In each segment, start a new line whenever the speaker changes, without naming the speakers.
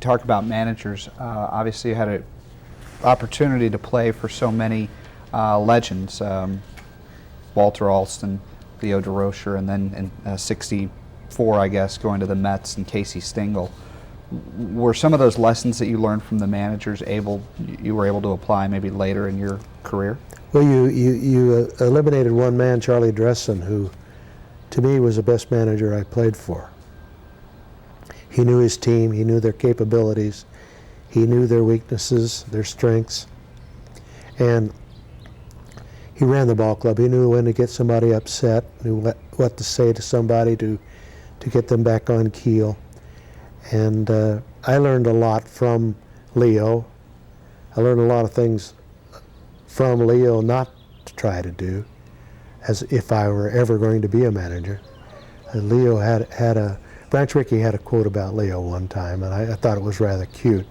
talk about managers. Obviously, you had an opportunity to play for so many legends. Walter Alston, Leo DeRocher, and then in '64, I guess, going to the Mets, and Casey Stengel. Were some of those lessons that you learned from the managers you were able to apply maybe later in your career?
Well, you eliminated one man, Charlie Dressen, who to me was the best manager I played for. He knew his team, he knew their capabilities, he knew their weaknesses, their strengths, and he ran the ball club. He knew when to get somebody upset, knew what to say to somebody to get them back on keel. And I learned a lot from Leo. I learned a lot of things from Leo not to try to do, as if I were ever going to be a manager. Leo Branch Rickey had a quote about Leo one time, and I thought it was rather cute.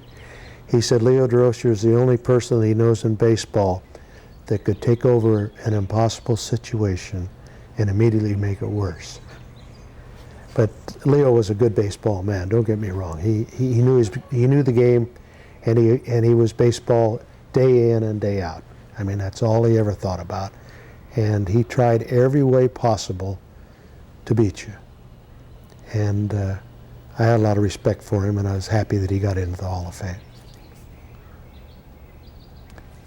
He said, Leo DeRocher is the only person he knows in baseball that could take over an impossible situation and immediately make it worse. But Leo was a good baseball man, don't get me wrong. He knew the game, and he was baseball day in and day out. I mean, that's all he ever thought about. And he tried every way possible to beat you. And I had a lot of respect for him, and I was happy that he got into the Hall of Fame.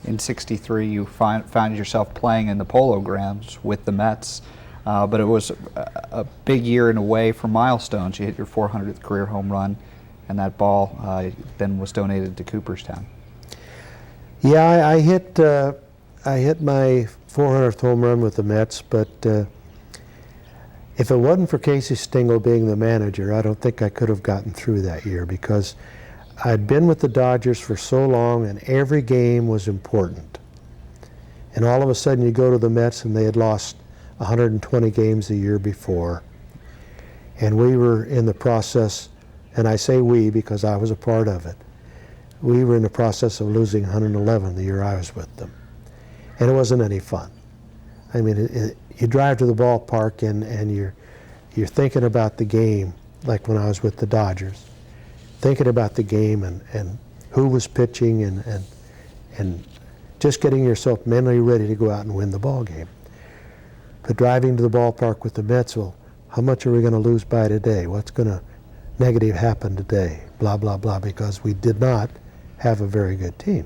In '63, you found yourself playing in the Polo Grounds with the Mets, but it was a big year in a way for milestones. You hit your 400th career home run, and that ball then was donated to Cooperstown.
Yeah, I hit my 400th home run with the Mets, but if it wasn't for Casey Stengel being the manager, I don't think I could have gotten through that year, because I'd been with the Dodgers for so long and every game was important. And all of a sudden you go to the Mets and they had lost 120 games the year before. And we were in the process, and I say we because I was a part of it, we were in the process of losing 111 the year I was with them. And it wasn't any fun. I mean, you drive to the ballpark and you're thinking about the game, like when I was with the Dodgers, thinking about the game and who was pitching and just getting yourself mentally ready to go out and win the ball game. But driving to the ballpark with the Mets, well, how much are we going to lose by today? What's going to negative happen today? Blah, blah, blah, because we did not have a very good team.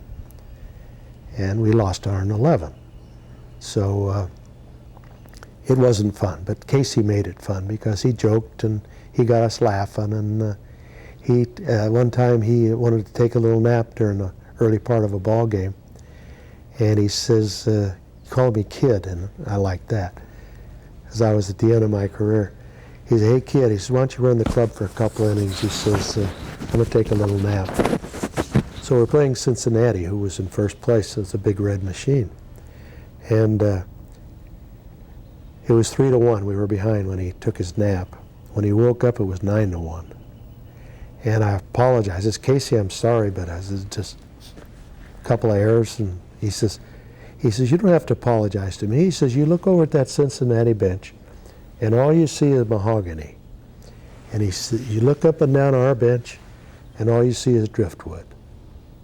And we lost 111. So it wasn't fun, but Casey made it fun because he joked and he got us laughing, and one time he wanted to take a little nap during the early part of a ball game, and he says, he called me kid, and I liked that, because I was at the end of my career. He said, hey kid, he says, why don't you run the club for a couple innings? He says, I'm going to take a little nap. So we're playing Cincinnati, who was in first place. It's a big red machine. And it was 3-1. We were behind when he took his nap. When he woke up, it was 9-1. And I apologized. I said, Casey, I'm sorry, but I said, just a couple of errors. And he says, you don't have to apologize to me. He says, you look over at that Cincinnati bench, and all you see is mahogany. And he said, you look up and down our bench, and all you see is driftwood.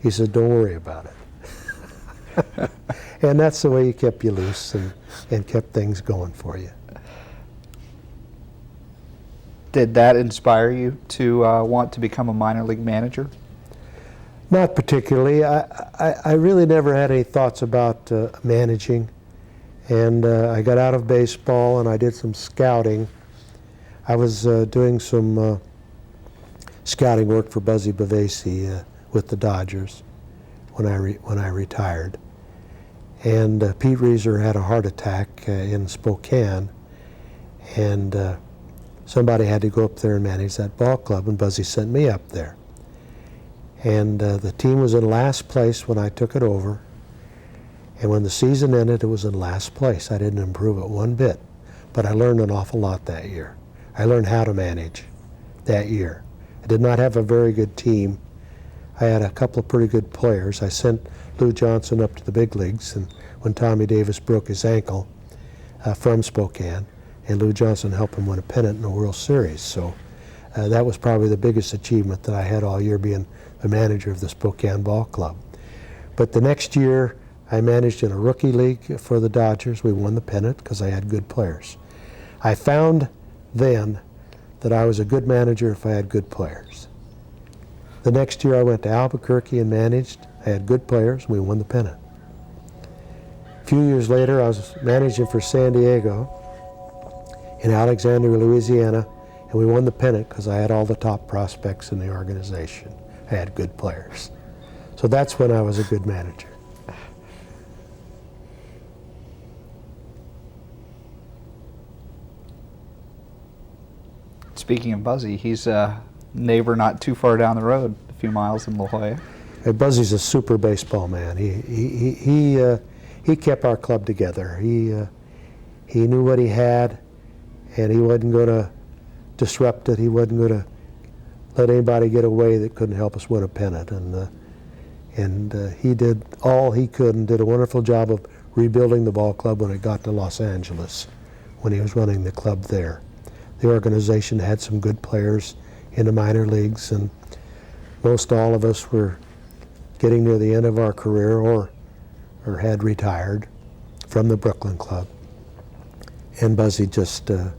He said, don't worry about it. And that's the way he kept you loose and kept things going for you.
Did that inspire you to want to become a minor league manager?
Not particularly. I really never had any thoughts about managing. And I got out of baseball and I did some scouting. I was doing some scouting work for Buzzy Bavasi with the Dodgers when I retired. And Pete Reiser had a heart attack in Spokane, and somebody had to go up there and manage that ball club, and Buzzy sent me up there. And the team was in last place when I took it over, and when the season ended, it was in last place. I didn't improve it one bit, but I learned an awful lot that year. I learned how to manage that year. I did not have a very good team. I had a couple of pretty good players. I sent Lou Johnson up to the big leagues, and when Tommy Davis broke his ankle from Spokane, and Lou Johnson helped him win a pennant in the World Series. So That was probably the biggest achievement that I had all year, being the manager of the Spokane Ball Club. But the next year, I managed in a rookie league for the Dodgers. We won the pennant because I had good players. I found then that I was a good manager if I had good players. The next year I went to Albuquerque and managed. I had good players, and we won the pennant. A few years later, I was managing for San Diego in Alexandria, Louisiana, and we won the pennant because I had all the top prospects in the organization. I had good players. So that's when I was a good manager.
Speaking of Buzzy, he's a neighbor not too far down the road, a few miles in La Jolla.
Hey, Buzzy's a super baseball man. He kept our club together. He knew what he had, and he wasn't going to disrupt it. He wasn't going to let anybody get away that couldn't help us win a pennant. And he did all he could and did a wonderful job of rebuilding the ball club when it got to Los Angeles, when he was running the club there. The organization had some good players in the minor leagues, and most all of us were getting near the end of our career or had retired from the Brooklyn club. And Buzzy just, to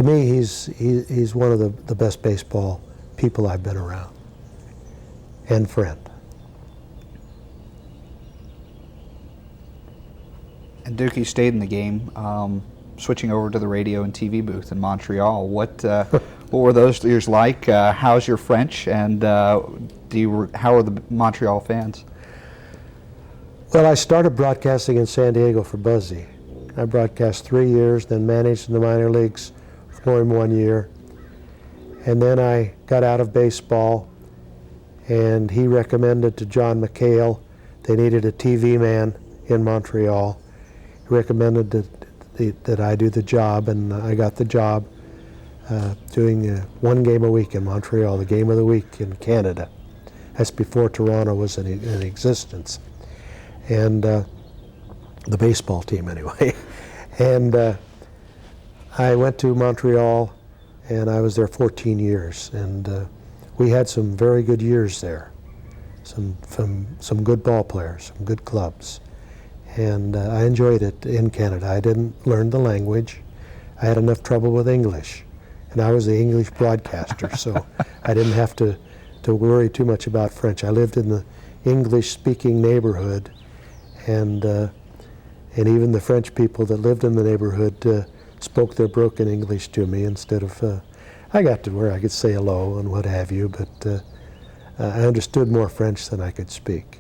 me, he's one of the best baseball people I've been around, and friend.
And Dookie stayed in the game, switching over to the radio and TV booth in Montreal. What were those years like? How's your French, and how are the Montreal fans?
Well, I started broadcasting in San Diego for Buzzy. I broadcast 3 years, then managed in the minor leagues for him 1 year. And then I got out of baseball, and he recommended to John McHale, they needed a TV man in Montreal. He recommended that I do the job, and I got the job doing one game a week in Montreal, the game of the week in Canada. That's before Toronto was in existence. And the baseball team anyway. And I went to Montreal, and I was there 14 years, and we had some very good years there. Some good ball players, some good clubs. And I enjoyed it in Canada. I didn't learn the language. I had enough trouble with English, and I was the English broadcaster, so I didn't have to worry too much about French. I lived in the English-speaking neighborhood, and even the French people that lived in the neighborhood spoke their broken English to me instead of, I got to where I could say hello and what have you, but I understood more French than I could speak.